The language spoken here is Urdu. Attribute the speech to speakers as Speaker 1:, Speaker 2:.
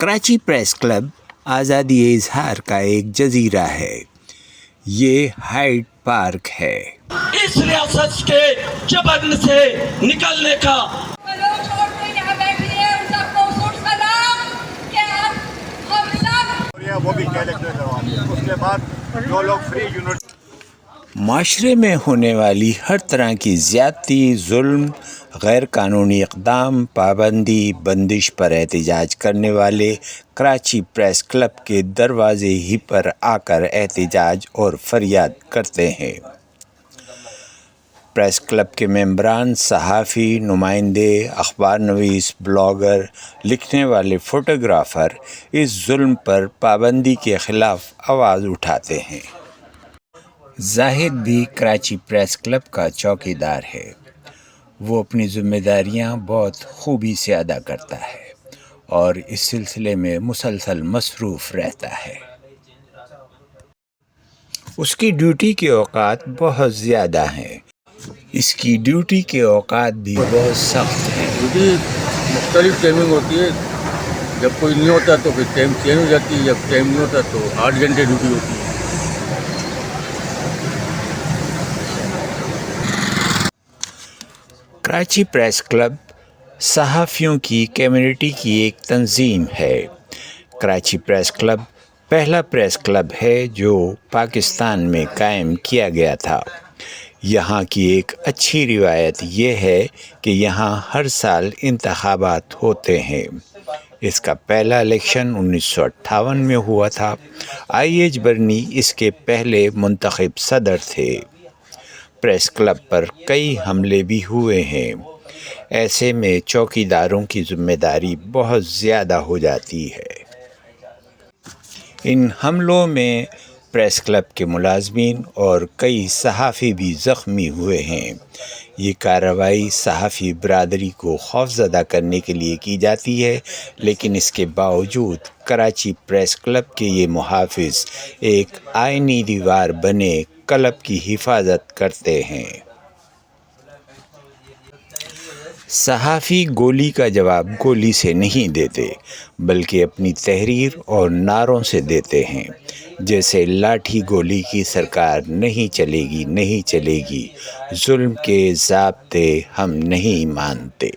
Speaker 1: کراچی پریس کلب آزادی اظہار کا ایک جزیرہ ہے۔ یہ ہائیڈ پارک ہے۔
Speaker 2: اس ریاست کے جبرن سے نکلنے کا
Speaker 3: وہ بھی اس کے بعد جو لوگ فری یونٹ
Speaker 1: معاشرے میں ہونے والی ہر طرح کی زیادتی، ظلم، غیر قانونی اقدام، پابندی، بندش پر احتجاج کرنے والے کراچی پریس کلب کے دروازے ہی پر آ کر احتجاج اور فریاد کرتے ہیں۔ پریس کلب کے ممبران، صحافی، نمائندے، اخبار نویس، بلاگر، لکھنے والے، فوٹوگرافر اس ظلم پر پابندی کے خلاف آواز اٹھاتے ہیں۔ زاہد بھی کراچی پریس کلب کا چوکیدار ہے۔ وہ اپنی ذمہ داریاں بہت خوبی سے ادا کرتا ہے اور اس سلسلے میں مسلسل مصروف رہتا ہے۔ اس کی ڈیوٹی کے اوقات بہت زیادہ ہیں۔ اس کی ڈیوٹی کے اوقات بھی بہت سخت ہیں۔
Speaker 4: ڈیوٹی مختلف ٹائمنگ ہوتی ہے۔ جب کوئی نہیں ہوتا تو پھر ٹائم چینج ہو جاتی ہے، جب ٹائم نہیں ہوتا تو 8 گھنٹے ڈیوٹی ہوتی ہے۔
Speaker 1: کراچی پریس کلب صحافیوں کی کمیونٹی کی ایک تنظیم ہے۔ کراچی پریس کلب پہلا پریس کلب ہے جو پاکستان میں قائم کیا گیا تھا۔ یہاں کی ایک اچھی روایت یہ ہے کہ یہاں ہر سال انتخابات ہوتے ہیں۔ اس کا پہلا الیکشن 1958 میں ہوا تھا۔ IH برنی اس کے پہلے منتخب صدر تھے۔ پریس کلب پر کئی حملے بھی ہوئے ہیں۔ ایسے میں چوکیداروں کی ذمہ داری بہت زیادہ ہو جاتی ہے۔ ان حملوں میں پریس کلب کے ملازمین اور کئی صحافی بھی زخمی ہوئے ہیں۔ یہ کارروائی صحافی برادری کو خوفزدہ کرنے کے لیے کی جاتی ہے، لیکن اس کے باوجود کراچی پریس کلب کے یہ محافظ ایک آئینی دیوار بنے کلب کی حفاظت کرتے ہیں۔ صحافی گولی کا جواب گولی سے نہیں دیتے، بلکہ اپنی تحریر اور نعروں سے دیتے ہیں، جیسے لاٹھی گولی کی سرکار نہیں چلے گی، نہیں چلے گی، ظلم کے ضابطے ہم نہیں مانتے۔